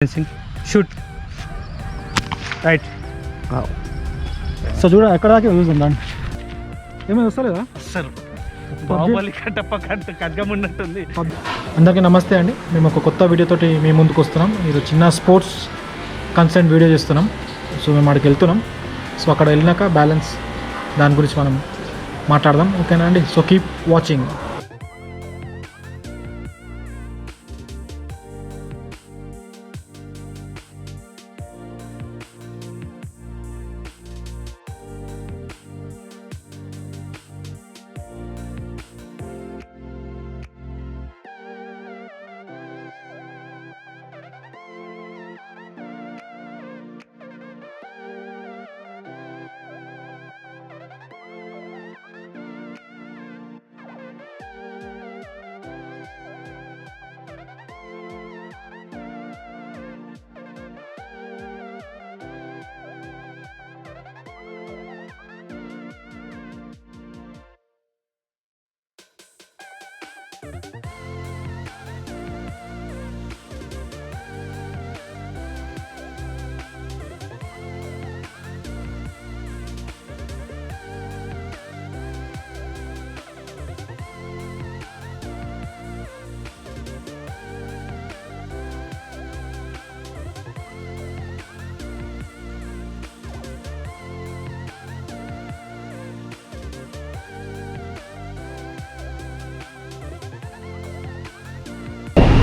Shoot right. So చూడ ఎక్కడ దాకా యూజ్ ఉందండి, ఏమైనా వస్తలేదా? అసలు బాహుబలి కట్టప్ప ఖడ్గం ఉన్నట్టుంది. అందరికీ నమస్తే అండి. మేము ఒక కొత్త వీడియోతోటి మీ ముందుకు వస్తున్నాం. ఈరోజు చిన్న స్పోర్ట్స్ కన్సెంట్ వీడియో చేస్తున్నాం. సో మేము అక్కడికి వెళ్తున్నాం. సో అక్కడ వెళ్ళినాక బ్యాలెన్స్ దాని గురించి మనం మాట్లాడదాం, ఓకేనా అండి? So keep watching.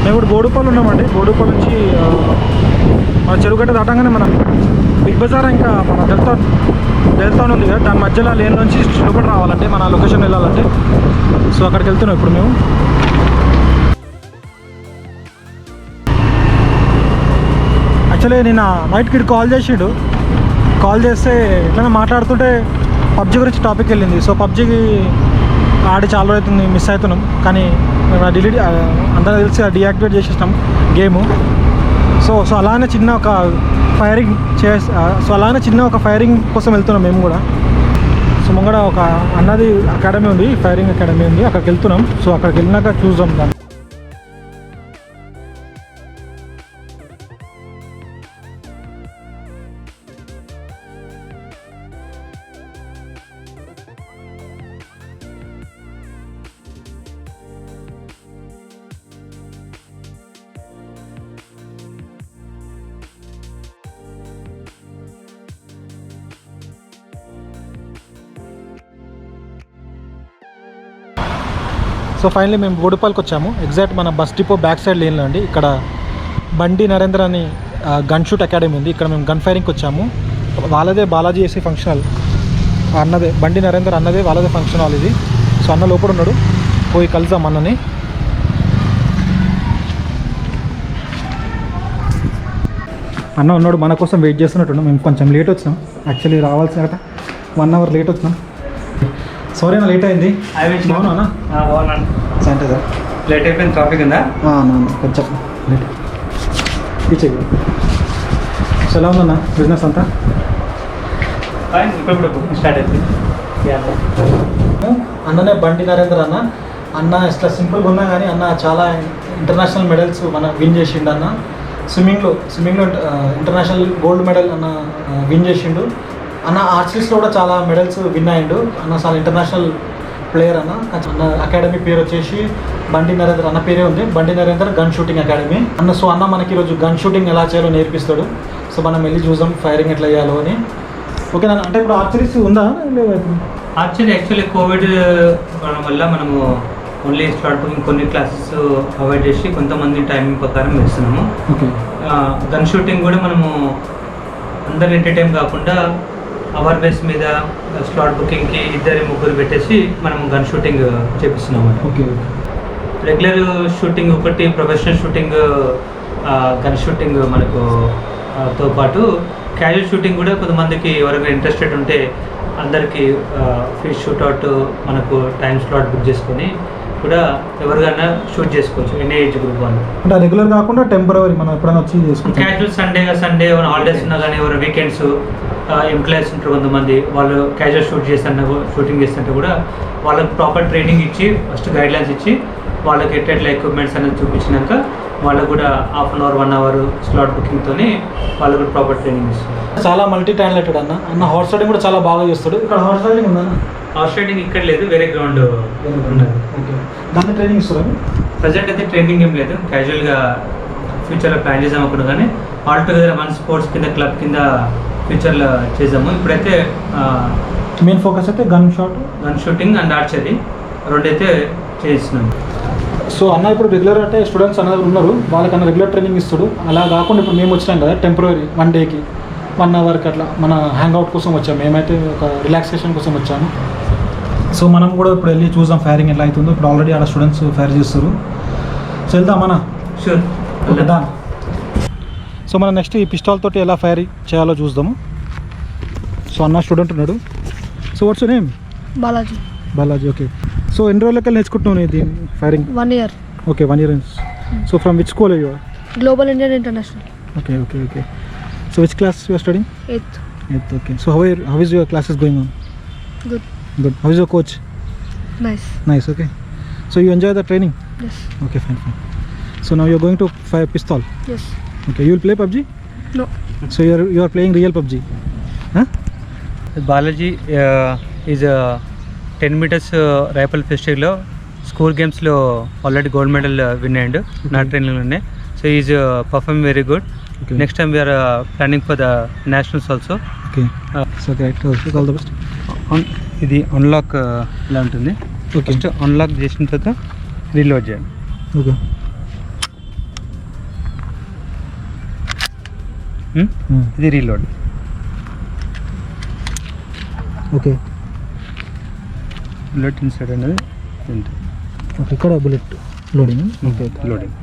మేము ఇప్పుడు బోడుపల్లి ఉన్నామండి. బోడుపల్లి నుంచి మన చెరువుగట్ట దాటంగానే మనం బిగ్ బజార్, ఇంకా మన డెల్తాన్ ఉంది కదా, దాని మధ్యలో లేన్ నుంచి లోపల రావాలంటే, మన లొకేషన్ వెళ్ళాలంటే. సో అక్కడికి వెళ్తున్నాం ఇప్పుడు మేము. యాక్చువల్లీ నిన్న నైట్కి కాల్ చేసిండు. కాల్ చేస్తే ఎట్లా మాట్లాడుతుంటే పబ్జీ గురించి టాపిక్ వెళ్ళింది. సో పబ్జీకి ఆడి చాలా అవుతుంది, మిస్ అవుతున్నాం. కానీ మేము డిలీట్ అందరూ తెలిసి డీయాక్టివేట్ చేసేసినాం గేము. సో అలానే చిన్న ఒక ఫైరింగ్ కోసం వెళ్తున్నాం మేము కూడా. సో ముంగడ ఒక అన్నది అకాడమీ ఉంది, ఫైరింగ్ అకాడమీ ఉంది, అక్కడికి వెళ్తున్నాం. సో అక్కడికి వెళ్ళినాక చూద్దాం దాన్ని. సో ఫైనలీ మేము బోడుపల్లికి వచ్చాము. ఎగ్జాక్ట్ మన బస్ డిపో బ్యాక్ సైడ్ లేన్లో అండి. ఇక్కడ బండి నరేంద్ర అని గన్ షూట్ అకాడమీ ఉంది. ఇక్కడ మేము గన్ ఫైరింగ్కి వచ్చాము. వాళ్ళదే బాలాజీ ఏసీ ఫంక్షన్ హాల్ అన్నదే, బండి నరేంద్ర అన్నదే వాళ్ళదే ఫంక్షన్ హాల్ ఇది. సో అన్న లోపల ఉన్నాడు, పోయి కలుద్దాం అన్నని. అన్న ఉన్నాడు, మన కోసం వెయిట్ చేస్తున్నట్టు. మేము కొంచెం లేట్ వచ్చినాం, యాక్చువల్లీ రావాల్సిన 1 hour లేట్ వచ్చినాం. సారీ అన్న, లేట్ అయింది. బాగున్నాను. అంటే సార్ లేట్ అయిపోయింది, ట్రాఫిక్ ఉందా? కొంచెం లేట్ ఇచ్చే. సో ఎలా ఉందన్న బిజినెస్ అంతా? ఇప్పుడు స్టార్ట్ అయిపోయింది. అన్ననే బండి నరేంద్ర అన్న ఇట్లా సింపుల్గా ఉన్నా కానీ అన్న చాలా ఇంటర్నేషనల్ మెడల్స్ మన విన్ చేసిండు. అన్న స్విమ్మింగ్లో ఇంటర్నేషనల్ గోల్డ్ మెడల్ అన్న విన్ చేసిండు. అన్న ఆర్చరీస్లో కూడా చాలా మెడల్స్ విన్ అయ్యిండు. అన్న చాలా ఇంటర్నేషనల్ ప్లేయర్ అన్న. అకాడమీ పేరు వచ్చేసి బండి నరేంద్ర అన్న పేరే ఉంది, బండి నరేంద్ర గన్ షూటింగ్ అకాడమీ అన్న. సో అన్న మనకి ఈరోజు గన్ షూటింగ్ ఎలా చేయాలో నేర్పిస్తాడు. సో మనం వెళ్ళి చూద్దాం ఫైరింగ్ ఎట్లా చేయాలో అని. ఓకే అన్న, అంటే ఇప్పుడు ఆర్చరీస్ ఉందా? ఆర్చరీ యాక్చువల్లీ కోవిడ్ వల్ల మనము ఓన్లీ స్టార్ట్ బుకింగ్ కొన్ని క్లాసెస్ అవాయిడ్ చేసి కొంతమంది టైమింగ్ ప్రకారం వేస్తున్నాము. గన్ షూటింగ్ కూడా మనము అందరు ఎంటర్టైన్ కాకుండా అవర్ బేస్ మీద స్లాట్ బుకింగ్కి 2-3 పెట్టేసి మనం గన్ షూటింగ్ చేపిస్తున్నాం. ఓకే. రెగ్యులర్ షూటింగ్ ఒకటి, ప్రొఫెషనల్ షూటింగ్ గన్ షూటింగ్ మనకు తో పాటు క్యాజువల్ షూటింగ్ కూడా కొంతమందికి ఎవరైనా ఇంట్రెస్టెడ్ ఉంటే అందరికీ ఫ్రీ షూట్అవుట్ మనకు టైం స్లాట్ బుక్ చేసుకొని కూడా ఎవరికైనా షూట్ చేసుకోవచ్చు, ఎన్ని ఏజ్ గ్రూప్ వాళ్ళు. అంటే రెగ్యులర్ కాకుండా టెంపరరీ మనం ఎప్పుడైనా వచ్చి చేసుకోవచ్చు. క్యాజువల్ సండే హాలిడేస్ ఉన్నా కానీ ఎవరు వీకెండ్స్ ఎంప్లాయీస్ ఉంటారు కొంతమంది, వాళ్ళు క్యాజువల్ షూటింగ్ చేస్తుంటే కూడా వాళ్ళకి ప్రాపర్ ట్రైనింగ్ ఇచ్చి ఫస్ట్ గైడ్లైన్స్ ఇచ్చి వాళ్ళకి ఎట్లా ఎక్విప్మెంట్స్ అనేది చూపించినాక వాళ్ళకు కూడా half an hour 1 hour slot బుకింగ్తోని వాళ్ళకు కూడా ప్రాపర్ ట్రైనింగ్ ఇస్తారు. చాలా మల్టీ టాలెంటెడ్ అన్న హార్స్ రైడింగ్ కూడా చాలా బాగా చేస్తాడు. ఇక్కడ హార్స్ రైడింగ్ ఉందా? హార్స్ రైడింగ్ ఇక్కడ లేదు, వేరే గ్రౌండ్ ఉన్నది. ఓకే, దాన్ని ట్రైనింగ్ ఇస్తారా? ప్రజెంట్ అయితే ట్రైనింగ్ ఏం లేదు, క్యాజువల్గా ఫ్యూచర్లో ప్లాన్ చేసాము అప్పుడు, కానీ ఆల్ టుగెదర్ వన్ స్పోర్ట్స్ కింద క్లబ్ కింద ఫ్యూచర్లో చేసాము. ఇప్పుడైతే మెయిన్ ఫోకస్ అయితే గన్ షూటింగ్ అండ్ ఆర్చరీ రెండైతే చేస్తున్నాం. సో అన్న ఇప్పుడు రెగ్యులర్ అంటే స్టూడెంట్స్ అన్నది ఉన్నారు, వాళ్ళకన్నా రెగ్యులర్ ట్రైనింగ్ ఇస్తాడు. అలా కాకుండా ఇప్పుడు మేము వచ్చినాం కదా టెంపరీ 1 డేకి 1 అవర్కి అట్లా మన హ్యాంగ్అవుట్ కోసం వచ్చాము. మేమైతే ఒక రిలాక్సేషన్ కోసం వచ్చాము. సో మనం కూడా ఇప్పుడు వెళ్ళి చూద్దాం ఫైరింగ్ ఎలా అవుతుందో. ఇప్పుడు ఆల్రెడీ ఆడ స్టూడెంట్స్ ఫైర్ చేస్తారు. సో వెళ్దాం అన్న. షూర్, వెళ్దాం. సో మనం నెక్స్ట్ ఈ పిస్టాల్ తోటి ఎలా ఫైర్ చేయాలో చూద్దాము. సో అన్న స్టూడెంట్ ఉన్నాడు. So what's your name? Balaji. Okay. So ఎన్ని రోజులకి నేర్చుకుంటున్నావు ఇది firing? 1 year. Okay, 1 year. So from which school you are? Global Indian International. Okay. So which class you are studying? 8th. Okay. So how is your classes going on? Good. How is your coach? Nice. Okay. So you enjoy the training? Yes. Okay, fine. So now you're going to fire pistol? Yes. Okay. You will play PUBG? No. So you are playing real PUBG? Huh? Balaji is 10 meters rifle ఫెస్టివల్లో school గేమ్స్లో already gold medal win అయ్యాడు నా ట్రైనింగ్లోనే. So is perform very good. Next time we're planning for the nationals also. Okay. So great. All the best. ఇది unlock ఇలా ఉంటుంది. Okay. First unlock చేసిన తర్వాత రీలోడ్ చేయండి. ఓకే. ఇది రీలోడ్. ఓకే. బుల్లెట్ ఇన్సైడ్ అనేది ఉంటుంది. ఓకే, ఇక్కడ bullet loading. Okay, loading.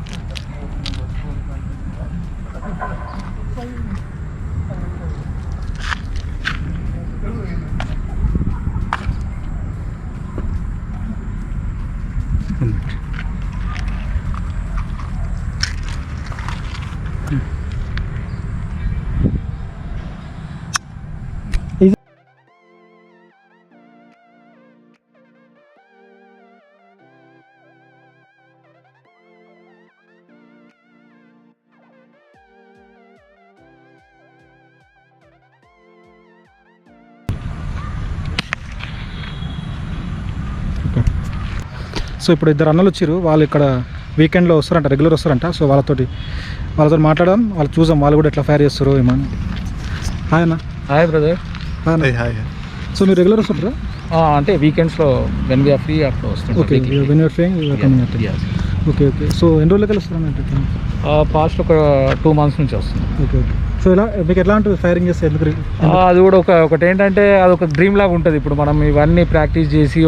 So ఇప్పుడు 2 అన్నలు వచ్చారు. వాళ్ళు ఇక్కడ వీకెండ్లో వస్తారంట, రెగ్యులర్ వస్తారంట. సో వాళ్ళతో మాట్లాడడం, వాళ్ళు చూసాం వాళ్ళు కూడా ఎట్లా ఫైర్ చేస్తారు ఏమో. హాయ్ అన్న. Hi brother. హాయ్. సో మీరు రెగ్యులర్ వస్తుంటారా? అంటే వీకెండ్స్లో వెన్ వీఆర్ ఫ్రీ అట్లా వస్తుంది. Okay, when you're free you're coming at. Okay. So ఎన్ని రోజులకి వస్తారన్నట్టు? పాస్ట్ ఒక 2 months నుంచి వస్తుంది. ఓకే. సో ఇలా మీకు ఎట్లా ఉంటుంది ఫైరింగ్ చేస్తే? ఎందుకు? అది కూడా ఒకటి ఏంటంటే అది ఒక డ్రీమ్ లాగా ఉంటుంది. ఇప్పుడు మనం ఇవన్నీ ప్రాక్టీస్ చేసి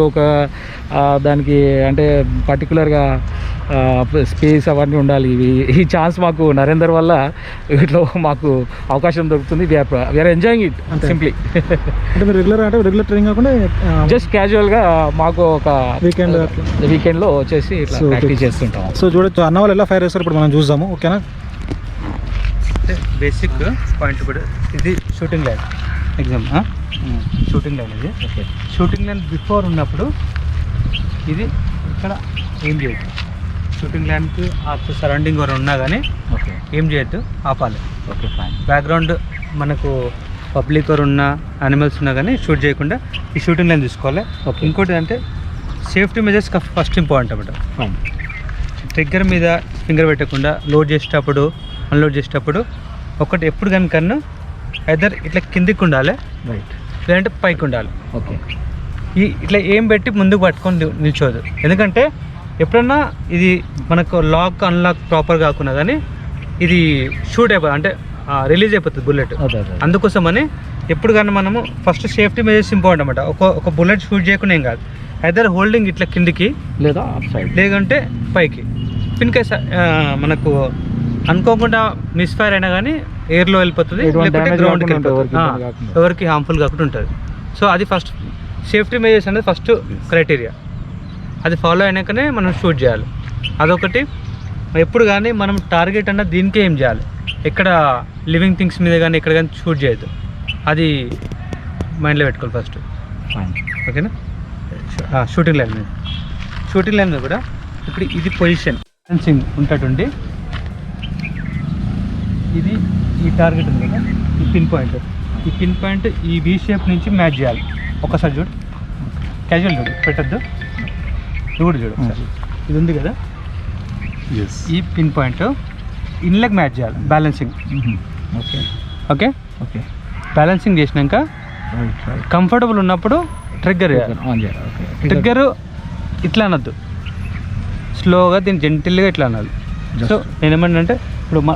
దానికి అంటే పర్టికులర్గా స్పేస్ అవన్నీ ఉండాలి. ఈ ఛాన్స్ మాకు నరేందర్ వల్ల ఇట్లా మాకు అవకాశం దొరుకుతుంది. We are enjoying it simply. అంటే మీరు రెగ్యులర్ ట్రైనింగ్ కాకుండా జస్ట్ క్యాజువల్గా మాకు ఒక వీకెండ్లో వచ్చేసి ఇట్లా So, ప్రాక్టీస్ చేస్తుంటాం. సో చూడొచ్చు అన్న వాళ్ళు ఎలా ఫైర్ చేస్తారు ఇప్పుడు మనం చూద్దాము. ఓకేనా? బేసిక్ పాయింట్ కూడా ఇది షూటింగ్ లైన్. షూటింగ్ లైన్ ఇది. ఓకే. షూటింగ్ లైన్ బిఫోర్ ఉన్నప్పుడు ఇది ఇక్కడ ఏం చేయొద్దు. షూటింగ్ లైన్కి సరౌండింగ్ ఎవరు ఉన్నా కానీ ఓకే, ఏం చేయొద్దు, ఆపాలి. Okay, fine. బ్యాక్గ్రౌండ్ మనకు పబ్లిక్ ఎవరు ఉన్నా యానిమల్స్ ఉన్నా కానీ షూట్ చేయకుండా ఈ షూటింగ్ లైన్ తీసుకోవాలి. ఓకే. ఇంకోటి అంటే సేఫ్టీ మెజర్స్ ఫస్ట్ ఇంపార్టెంట్ అన్నమాట. ఫైన్. ట్రిగ్గర్ మీద ఫింగర్ పెట్టకుండా లోడ్ చేసేటప్పుడు అన్లోడ్ చేసేటప్పుడు ఒకటి ఎప్పుడు కనుక ఐదర్ ఇట్లా కిందికి ఉండాలి, రైట్, లేదంటే పైకి ఉండాలి. ఓకే. ఇట్లా ఏం పెట్టి ముందుకు పట్టుకొని నిల్చోదు. ఎందుకంటే ఎప్పుడన్నా ఇది మనకు లాక్ అన్లాక్ ప్రాపర్ కాకుండా కానీ ఇది షూట్ అయిపోతుంది, అంటే రిలీజ్ అయిపోతుంది బుల్లెట్. అందుకోసమని ఎప్పుడు కానీ మనము ఫస్ట్ సేఫ్టీ మెజర్స్ ఇంపార్టెంట్ అన్నమాట. ఒక బుల్లెట్ షూట్ చేయకుండా ఏం కాదు, ఐదర్ హోల్డింగ్ ఇట్లా కిందికి లేదా అప్ సైడ్, లేదంటే పైకి. ఇన్ కేస్ మనకు అనుకోకుండా మిస్ఫైర్ అయినా కానీ ఎయిర్లో వెళ్ళిపోతుంది, లేకపోతే గ్రౌండ్కి వెళ్ళిపోతుంది, ఎవరికి హార్మ్ఫుల్ కాకుండా ఉంటుంది. సో అది ఫస్ట్ సేఫ్టీ మెజర్స్ అనేది ఫస్ట్ క్రైటీరియా. అది ఫాలో అయినాకనే మనం షూట్ చేయాలి. అదొకటి. ఎప్పుడు కానీ మనం టార్గెట్ అన్న దీనికే ఏం చేయాలి, ఎక్కడ లివింగ్ థింగ్స్ మీద కానీ ఎక్కడ కానీ షూట్ చేయొద్దు. అది మైండ్లో పెట్టుకోవాలి ఫస్ట్. ఓకేనా? షూటింగ్ లైన్ మీద కూడా ఇప్పుడు ఇది పొజిషన్ బ్యాలెన్సింగ్ ఉంటట్టుండి ఇది ఈ టార్గెట్ ఉంది కదా, ఈ పిన్ పాయింట్. ఈ పిన్ పాయింట్ ఈ వి షేప్ నుంచి మ్యాచ్ చేయాలి. ఒకసారి చూడు, క్యాజువల్ చూడు, పెట్టద్దు. ఇది కూడా చూడు ఒకసారి. ఇది ఉంది కదా, ఈ పిన్ పాయింట్ ఇన్లకు మ్యాచ్ చేయాలి. Balancing. Okay okay okay balancing చేసినాక కంఫర్టబుల్ ఉన్నప్పుడు ట్రిగ్గర్ ఆన్ చేయాలి. ఓకే ట్రిగ్గర్ ఇట్లా అనొద్దు, స్లోగా దీన్ని జెంటిల్గా ఇట్లా అనాలి. సో నేనేమన్నా ఇప్పుడు మా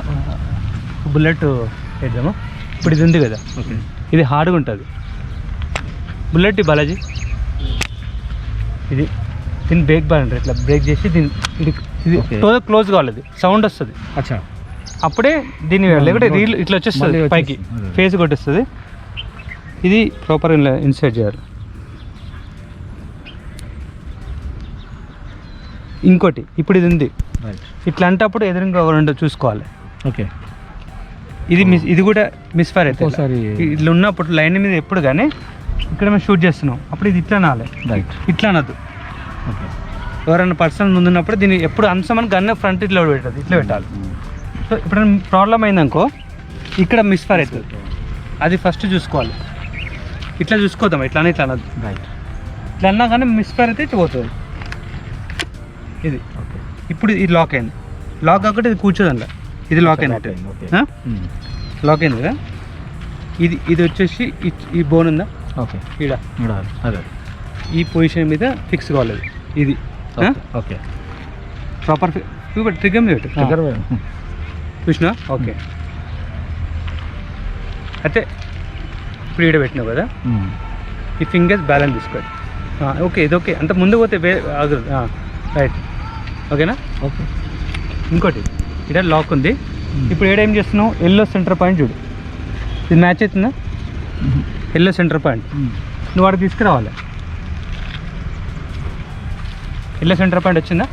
బుల్లెట్ వేద్దాము. ఇప్పుడు ఇది ఉంది కదా, ఓకే ఇది హార్డ్గా ఉంటుంది. బుల్లెట్ బాలాజీ ఇది దీన్ని బ్రేక్ బాగా ఇట్లా బ్రేక్ చేసి దీన్ని ఇది క్లోజ్ కావాలి. ఇది సౌండ్ వస్తుంది. అచ్చా అప్పుడే దీన్ని లేకుంటే రీల్ ఇట్లా వచ్చేస్తుంది పైకి, ఫేస్ కొట్టేస్తుంది. ఇది ప్రాపర్ ఇన్సర్ట్ చేయాలి. ఇంకోటి ఇప్పుడు ఇది ఉంది, రైట్. ఇట్లా అంటప్పుడు ఎదురుగా రెండు చూసుకోవాలి. ఓకే ఇది కూడా మిస్ఫైర్ అవుతుంది. ఒకసారి ఇట్లా ఉన్నప్పుడు లైన్ మీద ఎప్పుడు కానీ ఇక్కడ మేము షూట్ చేస్తున్నాం అప్పుడు ఇది ఇట్లా అనాలి. రైట్. ఇట్లా అనద్దు. ఓకే ఎవరైనా పర్సన్ ముందున్నప్పుడు దీన్ని ఎప్పుడు అంశమని గన్న ఫ్రంట్ ఇట్లా పెట్టదు, ఇట్లా పెట్టాలి. సో ఇప్పుడు ప్రాబ్లం అయిందనుకో ఇక్కడ మిస్ఫైర్ అవుతుంది. అది ఫస్ట్ చూసుకోవాలి. ఇట్లా చూసుకోద్దాం, ఇట్లా ఇట్లా అనద్దు. రైట్. ఇట్లా అన్నా కానీ మిస్ఫైర్ అయితే ఇట్లా పోతుంది. ఇది ఓకే ఇప్పుడు ఇది లాక్ అయింది. లాక్ కాకుండా ఇది కూర్చోదు అందులో. ఇది లాక్ అయినట్టు. లాక్ అయింది కదా. ఇది వచ్చేసి ఈ బోన్ ఉందా, ఓకే ఈడ అదే ఈ పొజిషన్ మీద ఫిక్స్ కావాలి. ఇది ఓకే ప్రాపర్ ట్రిగ్గర్ మీద పెట్టు. ట్రిగ్గర్ చూసినా? ఓకే. అయితే ఇప్పుడు ఈడ పెట్టినావు కదా, ఈ ఫింగర్స్ బ్యాలెన్స్ తీసుకోవాలి. ఓకే ఇది ఓకే. అంత ముందు పోతే ఆగదు. రైట్. ఓకేనా? ఓకే. ఇంకోటి ఇక్కడ లాక్ ఉంది. ఇప్పుడు ఏం చేస్తున్నావు, ఎల్లో సెంటర్ పాయింట్ చూడు. ఇది మ్యాచ్ అవుతుందా? ఎల్లో సెంటర్ పాయింట్ నువ్వు వాడికి తీసుకురావాలి. ఎల్లో సెంటర్ పాయింట్ వచ్చిందా?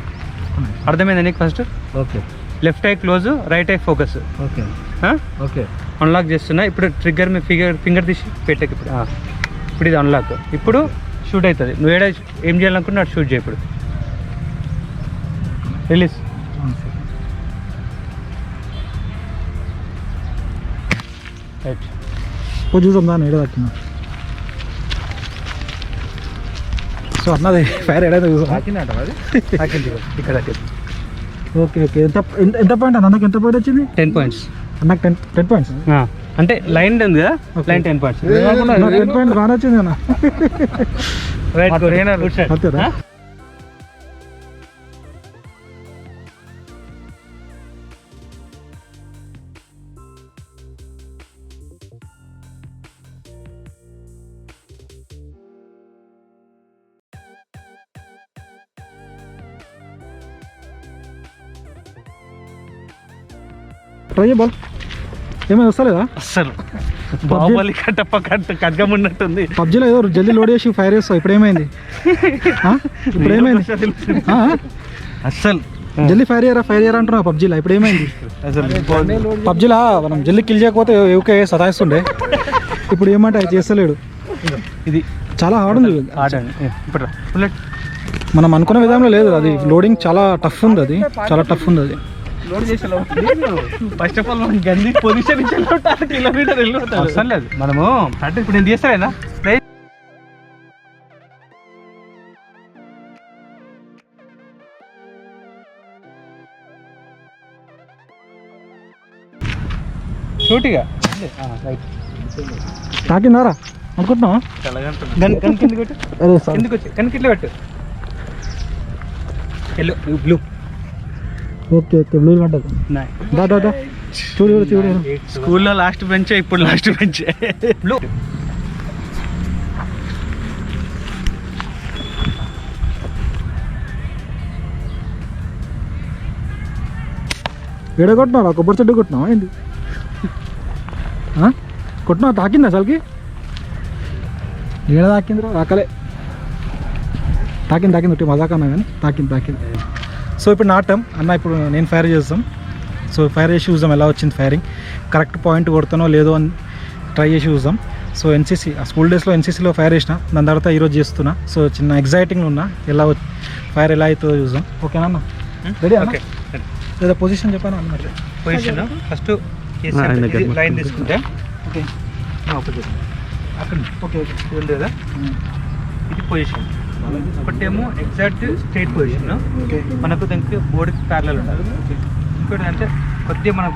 అర్థమైందా నీకు? First okay left I close, right I focus. Okay okay unlock చేస్తున్నా. ఇప్పుడు ట్రిగ్గర్ మీ ఫింగర్ తీసి పెట్టకు. ఇప్పుడు ఇది అన్లాక్. ఇప్పుడు షూట్ అవుతుంది. నువ్వు ఏం చేయాలనుకుంటున్నా అటు షూట్ చేయి. ఇప్పుడు రిలీజ్. రైట్. ఇప్పుడు చూద్దాం దాన్ని ఏడ దక్కినా. సో అన్నది ఫైర్ ఏడైతే చూసాం. ఇక్కడ ఓకే ఓకే. ఎంత పాయింట్ అన్న? నాకు ఎంత పాయింట్ వచ్చింది? 10 points. నాకు 10 పాయింట్స్. అంటే లైన్ ఉంది కదా, లైన్ 10 points. 10 పాయింట్ బాగా వచ్చింది అన్న. రైట్. అంతేనా? ట్రై బాల్ ఏమైనా వస్తలేదా? అస్సలు బాహుబలి కట్టప్ప ఖడ్గం ఉన్నట్టుంది. పబ్జీలో ఏదో జల్దీ లోడ్ చేసి ఫైర్ చేస్తావు. ఇప్పుడు ఏమైంది? ఇప్పుడు ఏమైంది? అస్సలు జల్దీ ఫైర్ చేయరా అంటున్నా పబ్జీలో. ఇప్పుడు ఏమైంది? అసలు పబ్జీలా మనం జల్దీ కిల్ చేయకపోతే ఊకే సతాయిస్తుండే. ఇప్పుడు ఏమంటే అది చేస్తలేడు. ఇది చాలా హార్డ్ ఉంది. ఇప్పుడు బుల్లెట్ మనం అనుకున్న విధంలో లేదు. అది లోడింగ్ చాలా టఫ్ ఉంది. అది చాలా టఫ్ ఉంది. అది లోడ్ చేసే ఫస్ట్ ఆఫ్ ఆల్ మనం గంది పొజిషన్ ఇచ్చేటప్పుడు కిలోమీటర్ వెళ్ళిపోతాం. అవసరం లేదు. మనము ప్రాక్టీస్ ఇప్పుడు నేను చేస్తానేనా స్ప్రే. షూటిగా తాకిందారా అనుకుంటున్నావా? గన్ కిందకి పెట్టు. కిందకి వచ్చి గన్ కిట్ల పెట్టు. Yellow blue. Okay okay. Blue పడ్డది. దా చూడు. స్కూల్లో లాస్ట్ బెంచ్, ఇప్పుడు లాస్ట్ బెంచ్. బ్లూ. ఏడ కొట్టినారా? కొబ్బరి చెట్టు కొట్టినావా ఏంటి? కొట్టినావా? తాకిందా అసలుకి? ఏడ తాకిందిరా? రాకలే. తాకింది ఒకటి మజాకన్నా కానీ తాకింది. సో ఇప్పుడు నా టైం అన్న. ఇప్పుడు నేను ఫైర్ చేస్తాం. సో ఫైర్ చేసి చూద్దాం ఎలా వచ్చింది ఫైరింగ్. కరెక్ట్ పాయింట్ కొడతానో లేదో అని ట్రై చేసి చూద్దాం. సో ఎన్సీసీ స్కూల్ డేస్లో ఎన్సీసీలో ఫైర్ చేసిన, దాని తర్వాత ఈరోజు చేస్తున్నా. సో చిన్న ఎగ్జైటింగ్ ఉన్నా, ఫైర్ ఎలా అవుతుందో చూద్దాం. ఓకేనా అన్న? రెడీ? ఓకే. లేదా పొజిషన్ చెప్పాను అన్నమాట. పొజిషన్ ఫస్ట్ లైన్ తీసుకుంటే ఓకే ఆపోజిట్ అక్కడ ఓకే ఓకే ఇది ఉంది కదా, ఇది పొజిషన్. ఒకటేమో ఎగ్జాక్ట్ స్ట్రైట్ పొజిషన్, ఓకే మనకు దానికి బోర్డుకి ప్యారలల్ ఉండాలి. ఇంకోటి అంటే కొద్దిగా మనం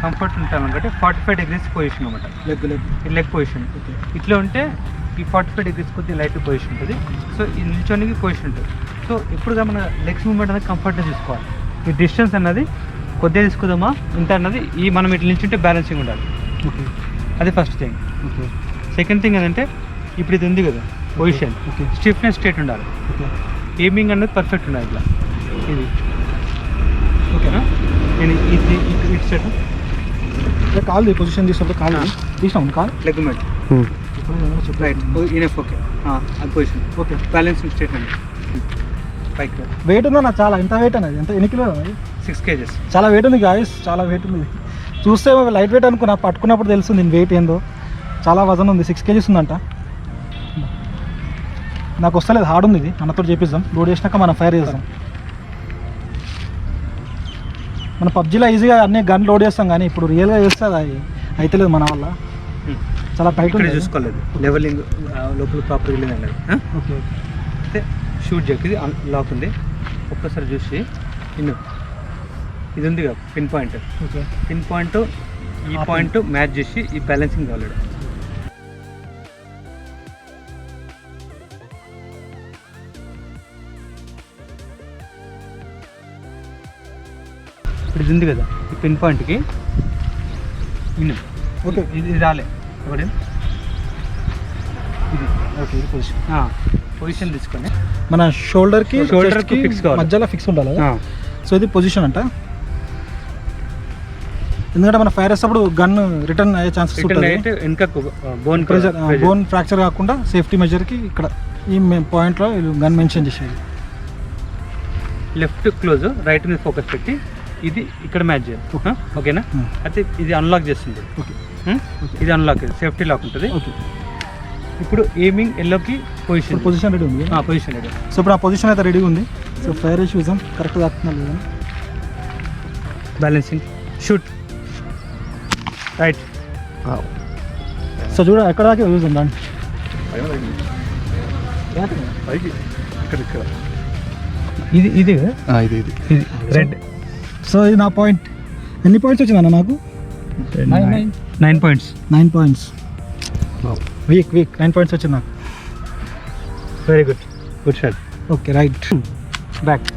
కంఫర్ట్ ఉంటాం అంటే 45 degrees పొజిషన్ అనమాట, లెగ్ లెగ్ ఈ లెగ్ పొజిషన్. ఓకే ఇట్లా ఉంటే ఈ 45 degrees కొద్దిగా లైట్ పొజిషన్ ఉంటుంది. సో ఈ నిల్చోనికి పొజిషన్ ఉంటుంది. సో ఎప్పుడుగా మన లెగ్స్ మూవ్మెంట్ అనేది కంఫర్ట్గా తీసుకోవాలి. ఈ డిస్టెన్స్ అన్నది కొద్దిగా తీసుకుందామా ఇంత అన్నది ఈ మనం ఇట్లా నిల్చుంటే బ్యాలెన్సింగ్ ఉండాలి. ఓకే అది first thing. Okay second thing ఏంటంటే ఇప్పుడు ఇది ఉంది కదా పొజిషన్, ఓకే స్టిఫ్నెస్ స్ట్రేట్ ఉండాలి. ఓకే ఎయిమింగ్ అనేది పర్ఫెక్ట్ ఉండాలి. ఇట్లా ఇది ఓకేనా. నేను ఇది ఇటు స్ట్రేట్ ఇట్లా కాలు పొజిషన్ తీసినప్పుడు కాలు తీసినాం కాలు leg meant right enough. Okay అది పొజిషన్. ఓకే బ్యాలెన్సింగ్ స్ట్రేట్ అండి. పైకి వెయిట్ ఉందా నాకు చాలా, ఎంత వెయిట్ అనేది ఎంత ఎన్ని కిలో 6 kgs. చాలా వెయిట్ ఉంది గాయస్, చాలా వెయిట్ ఉంది. చూస్తే లైట్ వెయిట్ అనుకున్నా, పట్టుకున్నప్పుడు తెలుస్తుంది దీని వెయిట్ ఏందో. చాలా వజన్ ఉంది, 6 kgs ఉందంట. నాకు వస్తలేదు, హార్డ్ ఉంది ఇది. అన్నతో చేపిద్దాం, లోడ్ చేసినాక మనం ఫైర్ చేద్దాం. మన పబ్జీలో ఈజీగా అన్ని గన్ లోడ్ చేస్తాం, కానీ ఇప్పుడు రియల్గా చేస్తే అది అయితే లేదు మన వల్ల. చాలా టైట్ ఇక్కడ ఉంది. చూసుకోలేదు లెవెలింగ్ లోపల ప్రాపర్గా వెళ్ళిందండి. ఓకే ఓకే అయితే షూట్ చెక్ ఇది లాక్ ఉంది. ఒక్కసారి చూసి ఇన్ను ఇది ఉంది కదా pin point, okay pin point ఈ పాయింట్ మ్యాచ్ చేసి ఈ బ్యాలెన్సింగ్ కావాలి. ఇప్పుడు ఇది ఉంది కదా ఈ పిన్ పాయింట్కి ఇన్ను ఓకే ఇది రాలే ఒకటి ఇది ఓకే ఇది పొజిషన్. పొజిషన్ తీసుకొని మన షోల్డర్కి Shoulder కి fix కావాలి. మధ్యలో ఫిక్స్ ఉండాలి. సో ఇది పొజిషన్ అంట. ఎందుకంటే మన ఫైర్ వేసేటప్పుడు గన్ రిటర్న్ అయ్యే ఛాన్సెస్ రిటర్న్ ఉంటుంది. అయితే వెనక బోన్ ప్రెజర్ బోన్ ఫ్రాక్చర్ కాకుండా సేఫ్టీ మెజర్కి ఇక్కడ ఈ పాయింట్లో గన్ మెన్షన్ చేసేది. లెఫ్ట్ క్లోజ్ రైట్ మీద ఫోకస్ పెట్టి ఇది ఇక్కడ మ్యాచ్ చేయాలి. ఓకేనా. అయితే ఇది అన్లాక్ చేస్తుంది. ఓకే ఇది అన్లాక్ సేఫ్టీ లాక్ ఉంటుంది. ఓకే ఇప్పుడు ఎయిమింగ్ ఎల్లోకి పొజిషన్ పొజిషన్ రెడీ ఉంది. Position ready. సో ఇప్పుడు ఆ పొజిషన్ అయితే రెడీగా ఉంది. సో ఫైర్ వేసి చూసాం కరెక్ట్గా తాకుతున్నారు కదా. Balancing shoot right. సో చూడ ఎక్కడ దాకా యూజ్ ఉందండి. ఇది ఇది ఇది ఇది రెడ్. సో ఇది నా పాయింట్. ఎన్ని పాయింట్స్ వచ్చిందన్న నాకు? 9 points. 9 points. వీక్ 9 points వచ్చింది నాకు. Very good good shot. Okay right back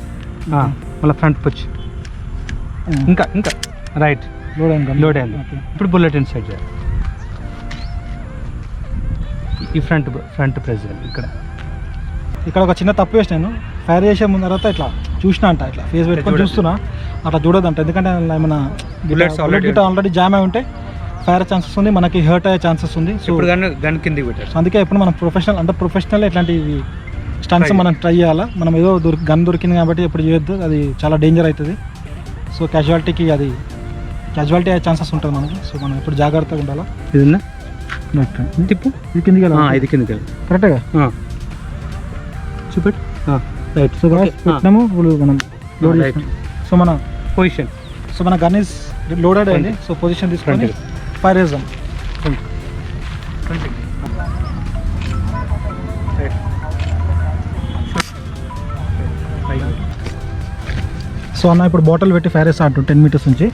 మళ్ళీ ఫ్రంట్ పుచ్. ఇంకా ఇంకా రైట్ లోడ్ అయింది. లోడ్ అయింది. ఇప్పుడు బుల్లెట్ ఇన్ సైడ్ చేయాలి. ఈ ఫ్రంట్ ప్రెస్ చేయాలి. ఇక్కడ ఒక చిన్న తప్పు వేసి నేను ఫైర్ చేసే ముందు తర్వాత ఇట్లా చూసినా అంట, ఇట్లా ఫేస్ పెట్టుకొని చూస్తున్నా. అట్లా చూడదంట, ఎందుకంటే ఏమైనా Bullets ఆల్రెడీ జామ్ అయి ఉంటే ఫైర్ ఛాన్సెస్ ఉంది, మనకి హర్ట్ అయ్యే ఛాన్సెస్ ఉంది. సో ఇప్పుడు గన్ కిందికి పెట్టారు. అందుకే ఎప్పుడు మనం ప్రొఫెషనల్ ఇట్లాంటివి స్టంట్స్ మనం ట్రై చేయాలా. మనం ఏదో గన్ దొరికింది కాబట్టి ఎప్పుడు చేయొద్దు, అది చాలా డేంజర్ అవుతుంది. సో క్యాజువాలిటీ అయ్యే ఛాన్సెస్ ఉంటుంది మనకి. సో మనం ఎప్పుడు జాగ్రత్తగా ఉండాలా. ఇది తిప్పు ఇది కిందికి ఇది కిందికి కరెక్ట్గా చూపెట్టు. రైట్. సో పెట్టినాము, ఇప్పుడు మనం లోడ్ రైట్. చేసినాం. సో మన పొజిషన్ గన్ ఇస్ లోడెడ్ అయింది. సో పొజిషన్ తీసుకొని ఫైర్ చేద్దాం. సో అన్న ఇప్పుడు బాటిల్ పెట్టి ఫైర్ వేస్తా అంటు 10 meters నుంచి.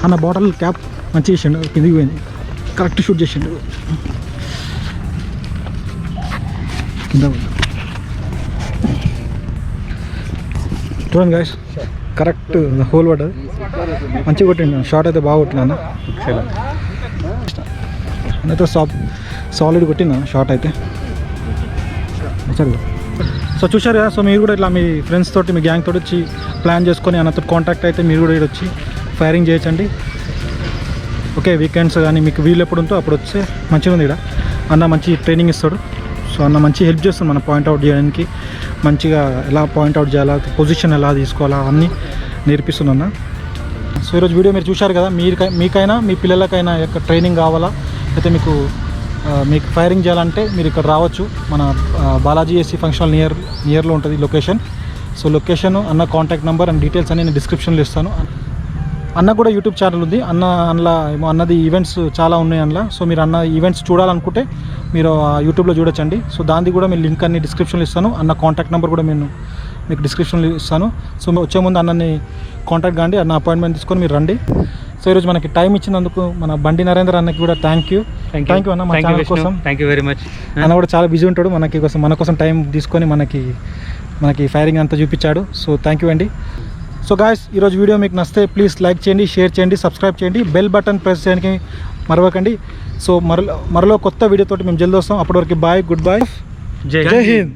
అన్న బాటిల్ క్యాప్ మంచిగా చేసిండు, కిందికి పోయింది, కరెక్ట్ షూట్ చేసిండు. కింద చూడండి గాయస్, కరెక్ట్ హోల్ పడ్డది, మంచిగా కొట్టిండు. షాట్ అయితే బాగా కొట్టినా అన్న, అయితే సాలిడ్ కొట్టినా షాట్ అయితే. సరే సో చూశారు కదా. సో మీరు కూడా ఇట్లా మీ ఫ్రెండ్స్ తోటి మీ గ్యాంగ్ తోటి వచ్చి ప్లాన్ చేసుకొని అన్నతో కాంటాక్ట్ అయితే మీరు కూడా వచ్చి ఫైరింగ్ చేయొచ్చండి. ఓకే, వీకెండ్స్ కానీ మీకు వీలు ఎప్పుడు ఉందో అప్పుడు వస్తే మంచిగా ఉంది. ఇక్కడ అన్న మంచి ట్రైనింగ్ ఇస్తాడు. సో అన్న మంచి హెల్ప్ చేస్తాడు మనం పాయింట్అవుట్ చేయడానికి, మంచిగా ఎలా పాయింట్అవుట్ చేయాలా, పొజిషన్ ఎలా తీసుకోవాలా అన్నీ నేర్పిస్తున్నా. సో ఈరోజు వీడియో మీరు చూశారు కదా. మీకైనా మీ పిల్లలకైనా యొక్క ట్రైనింగ్ కావాలా, అయితే మీకు ఫైరింగ్ చేయాలంటే మీరు ఇక్కడ రావచ్చు. మన బాలాజీ ఏసీ ఫంక్షన్ నియర్లో ఉంటుంది లొకేషన్. సో లొకేషన్, అన్న కాంటాక్ట్ నెంబర్ అండ్ డీటెయిల్స్ అన్ని నేను డిస్క్రిప్షన్లో ఇస్తాను. అన్న కూడా యూట్యూబ్ ఛానల్ ఉంది. అన్నది ఈవెంట్స్ చాలా ఉన్నాయి అందులో. సో మీరు అన్న ఈవెంట్స్ చూడాలనుకుంటే మీరు యూట్యూబ్లో చూడొచ్చండి. సో దాన్ని కూడా మీరు లింక్ అన్ని డిస్క్రిప్షన్లో ఇస్తాను. అన్న కాంటాక్ట్ నెంబర్ కూడా నేను మీకు డిస్క్రిప్షన్లో ఇస్తాను. సో వచ్చే ముందు అన్నని కాంటాక్ట్ కాండి, అన్న అపాయింట్మెంట్ తీసుకొని మీరు రండి. సో ఈరోజు మనకి టైం ఇచ్చినందుకు మన బండి నరేంద్ర అన్నకి కూడా థ్యాంక్ యూ అన్న మన ఛానల్ కోసం. Thank you very much. అన్న కూడా చాలా బిజీ ఉంటాడు, మన కోసం టైం తీసుకొని మనకి ఫైరింగ్ అంతా చూపించాడు. సో థ్యాంక్ యూ అండి. సో గాయస్, ఈరోజు వీడియో మీకు నచ్చితే ప్లీజ్ లైక్ చేయండి, షేర్ చేయండి, సబ్స్క్రైబ్ చేయండి, బెల్ బటన్ ప్రెస్ చేయడానికి మరవకండి. సో మరలో కొత్త వీడియోతోటి మేము జల్ది వస్తాం. అప్పటి వరకు బాయ్, గుడ్ బాయ్, జై జై హింద్.